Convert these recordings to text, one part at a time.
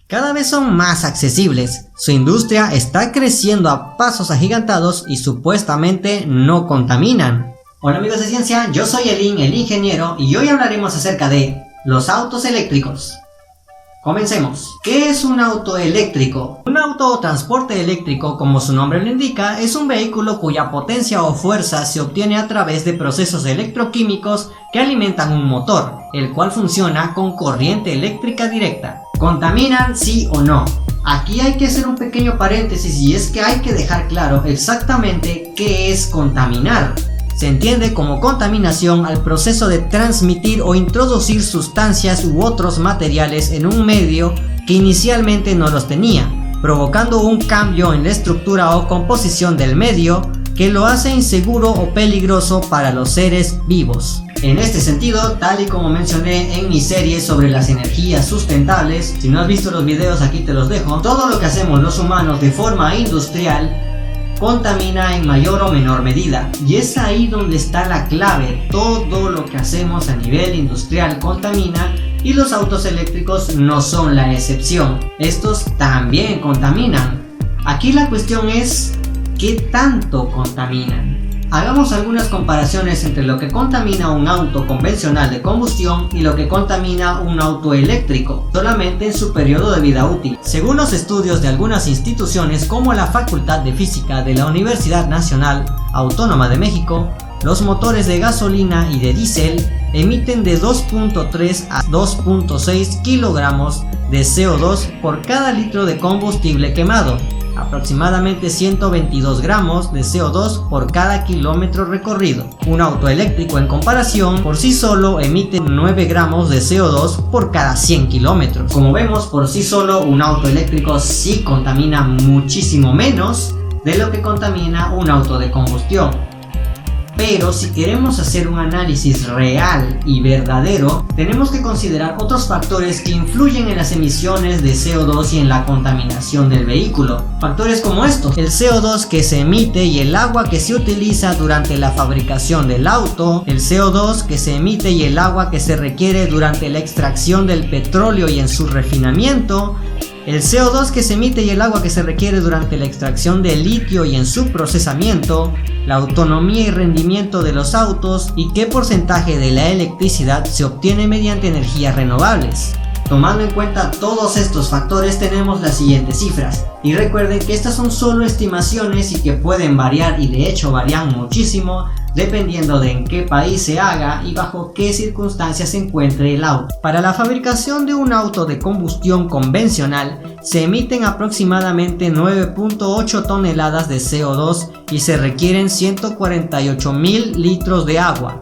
cada vez son más accesibles. Su industria está creciendo a pasos agigantados y supuestamente no contaminan. Hola amigos de ciencia, yo soy Elin, el ingeniero, y hoy hablaremos acerca de los autos eléctricos. Comencemos. ¿Qué es un auto eléctrico? Un auto o transporte eléctrico, como su nombre lo indica, es un vehículo cuya potencia o fuerza se obtiene a través de procesos electroquímicos que alimentan un motor, el cual funciona con corriente eléctrica directa. ¿Contaminan, sí o no? Aquí hay que hacer un pequeño paréntesis y es que hay que dejar claro exactamente qué es contaminar. Se entiende como contaminación al proceso de transmitir o introducir sustancias u otros materiales en un medio que inicialmente no los tenía, provocando un cambio en la estructura o composición del medio que lo hace inseguro o peligroso para los seres vivos. En este sentido, tal y como mencioné en mi serie sobre las energías sustentables, si no has visto los videos aquí te los dejo, todo lo que hacemos los humanos de forma industrial contamina en mayor o menor medida, y es ahí donde está la clave. Todo lo que hacemos a nivel industrial contamina y los autos eléctricos no son la excepción. Estos también contaminan. Aquí la cuestión es ¿qué tanto contaminan? Hagamos algunas comparaciones entre lo que contamina un auto convencional de combustión y lo que contamina un auto eléctrico, solamente en su periodo de vida útil. Según los estudios de algunas instituciones como la Facultad de Física de la Universidad Nacional Autónoma de México, los motores de gasolina y de diésel emiten de 2.3 a 2.6 kilogramos de CO2 por cada litro de combustible quemado, aproximadamente 122 gramos de CO2 por cada kilómetro recorrido. Un auto eléctrico en comparación por sí solo emite 9 gramos de CO2 por cada 100 kilómetros. Como vemos, por sí solo un auto eléctrico sí contamina muchísimo menos de lo que contamina un auto de combustión. Pero si queremos hacer un análisis real y verdadero, tenemos que considerar otros factores que influyen en las emisiones de CO2 y en la contaminación del vehículo. Factores como estos: el CO2 que se emite y el agua que se utiliza durante la fabricación del auto, el CO2 que se emite y el agua que se requiere durante la extracción del petróleo y en su refinamiento, el CO2 que se emite y el agua que se requiere durante la extracción del litio y en su procesamiento, la autonomía y rendimiento de los autos y qué porcentaje de la electricidad se obtiene mediante energías renovables. Tomando en cuenta todos estos factores tenemos las siguientes cifras, y recuerden que estas son solo estimaciones y que pueden variar, y de hecho varían muchísimo dependiendo de en qué país se haga y bajo qué circunstancias se encuentre el auto. Para la fabricación de un auto de combustión convencional se emiten aproximadamente 9.8 toneladas de CO2 y se requieren 148.000 litros de agua.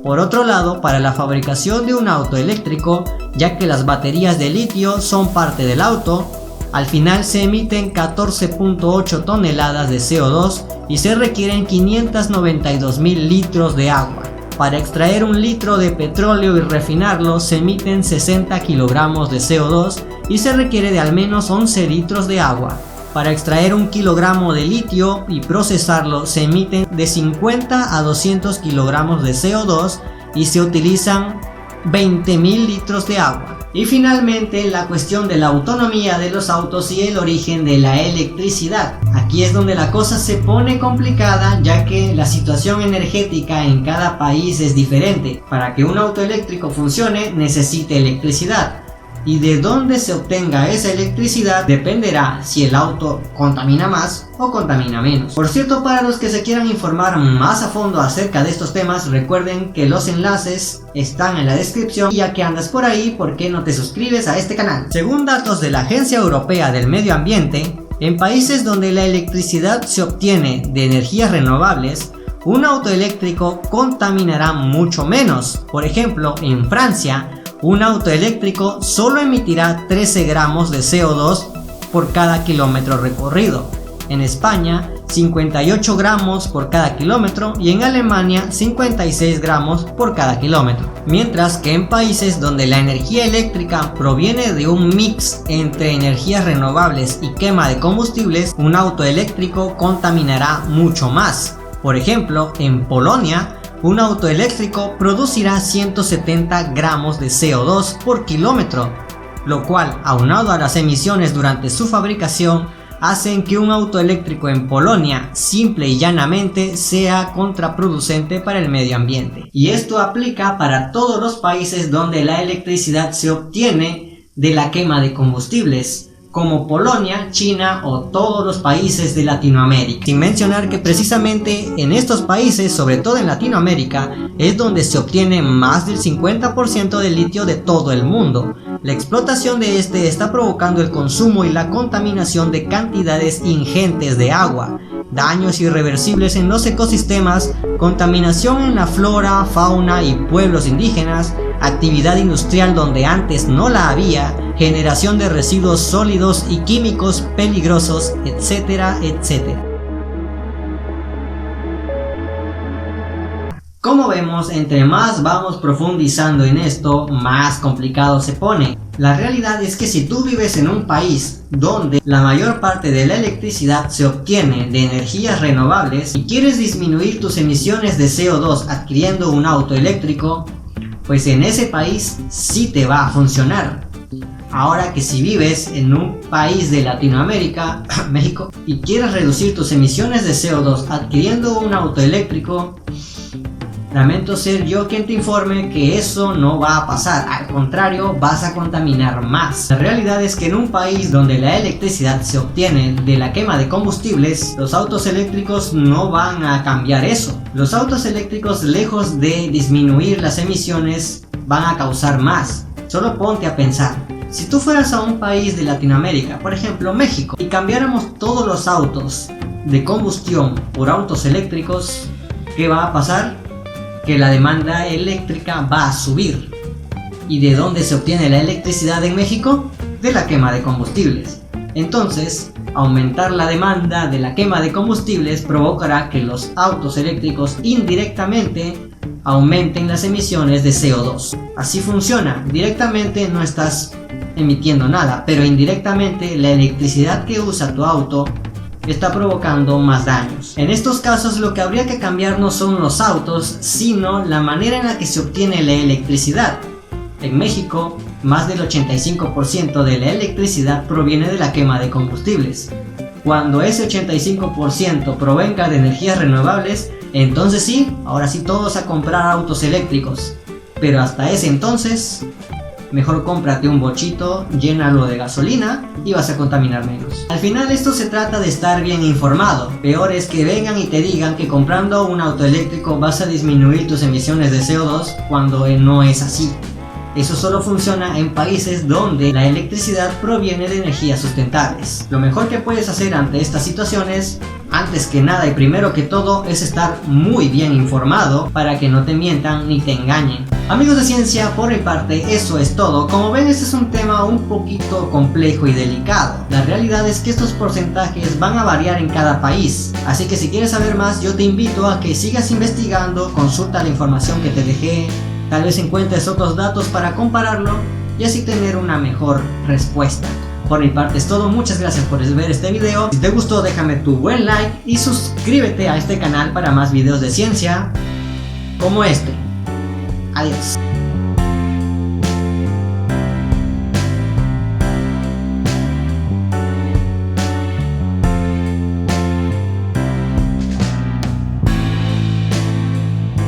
Por otro lado, para la fabricación de un auto eléctrico, ya que las baterías de litio son parte del auto, al final se emiten 14.8 toneladas de CO2 y se requieren 592.000 litros de agua. Para extraer un litro de petróleo y refinarlo se emiten 60 kilogramos de CO2 y se requiere de al menos 11 litros de agua. Para extraer un kilogramo de litio y procesarlo se emiten de 50 a 200 kilogramos de CO2 y se utilizan 20.000 litros de agua. Y finalmente, la cuestión de la autonomía de los autos y el origen de la electricidad. Aquí es donde la cosa se pone complicada, ya que la situación energética en cada país es diferente. Para que un auto eléctrico funcione necesita electricidad, y de dónde se obtenga esa electricidad dependerá si el auto contamina más o contamina menos. Por cierto, para los que se quieran informar más a fondo acerca de estos temas, recuerden que los enlaces están en la descripción, y ya que andas por ahí, ¿por qué no te suscribes a este canal? Según datos de la Agencia Europea del Medio Ambiente, en países donde la electricidad se obtiene de energías renovables, un auto eléctrico contaminará mucho menos. Por ejemplo, en Francia, un auto eléctrico solo emitirá 13 gramos de CO2 por cada kilómetro recorrido. En España, 58 gramos por cada kilómetro, y en Alemania 56 gramos por cada kilómetro. Mientras que en países donde la energía eléctrica proviene de un mix entre energías renovables y quema de combustibles, un auto eléctrico contaminará mucho más. Por ejemplo, en Polonia, un auto eléctrico producirá 170 gramos de CO2 por kilómetro, lo cual, aunado a las emisiones durante su fabricación, hacen que un auto eléctrico en Polonia simple y llanamente sea contraproducente para el medio ambiente. Y esto aplica para todos los países donde la electricidad se obtiene de la quema de combustibles, como Polonia, China o todos los países de Latinoamérica. Sin mencionar que precisamente en estos países, sobre todo en Latinoamérica, es donde se obtiene más del 50% del litio de todo el mundo. La explotación de este está provocando el consumo y la contaminación de cantidades ingentes de agua, daños irreversibles en los ecosistemas, contaminación en la flora, fauna y pueblos indígenas, actividad industrial donde antes no la había, generación de residuos sólidos y químicos peligrosos, etcétera, etcétera. Como vemos, entre más vamos profundizando en esto, más complicado se pone. La realidad es que si tú vives en un país donde la mayor parte de la electricidad se obtiene de energías renovables y quieres disminuir tus emisiones de CO2 adquiriendo un auto eléctrico, pues en ese país sí te va a funcionar. Ahora que si vives en un país de Latinoamérica, México, y quieres reducir tus emisiones de CO2 adquiriendo un auto eléctrico, lamento ser yo quien te informe que eso no va a pasar, al contrario, vas a contaminar más. La realidad es que en un país donde la electricidad se obtiene de la quema de combustibles, los autos eléctricos no van a cambiar eso. Los autos eléctricos, lejos de disminuir las emisiones, van a causar más. Solo ponte a pensar, si tú fueras a un país de Latinoamérica, por ejemplo México, y cambiáramos todos los autos de combustión por autos eléctricos, ¿qué va a pasar? Que la demanda eléctrica va a subir. ¿Y de dónde se obtiene la electricidad en México? De la quema de combustibles. Entonces, aumentar la demanda de la quema de combustibles provocará que los autos eléctricos indirectamente aumenten las emisiones de CO2. Así funciona. Directamente no estás emitiendo nada, pero indirectamente la electricidad que usa tu auto está provocando más daños. En estos casos lo que habría que cambiar no son los autos, sino la manera en la que se obtiene la electricidad. En México, más del 85% de la electricidad proviene de la quema de combustibles. Cuando ese 85% provenga de energías renovables, entonces sí, ahora sí todos a comprar autos eléctricos. Pero hasta ese entonces, mejor cómprate un bochito, llénalo de gasolina y vas a contaminar menos. Al final esto se trata de estar bien informado. Peor es que vengan y te digan que comprando un auto eléctrico vas a disminuir tus emisiones de CO2 cuando no es así. Eso solo funciona en países donde la electricidad proviene de energías sustentables. Lo mejor que puedes hacer ante estas situaciones, antes que nada y primero que todo, es estar muy bien informado para que no te mientan ni te engañen. Amigos de ciencia, por mi parte eso es todo. Como ven, este es un tema un poquito complejo y delicado. La realidad es que estos porcentajes van a variar en cada país, así que si quieres saber más, yo te invito a que sigas investigando, consulta la información que te dejé, tal vez encuentres otros datos para compararlo y así tener una mejor respuesta. Por mi parte es todo, muchas gracias por ver este video. Si te gustó, déjame tu buen like y suscríbete a este canal para más videos de ciencia como este. Adiós.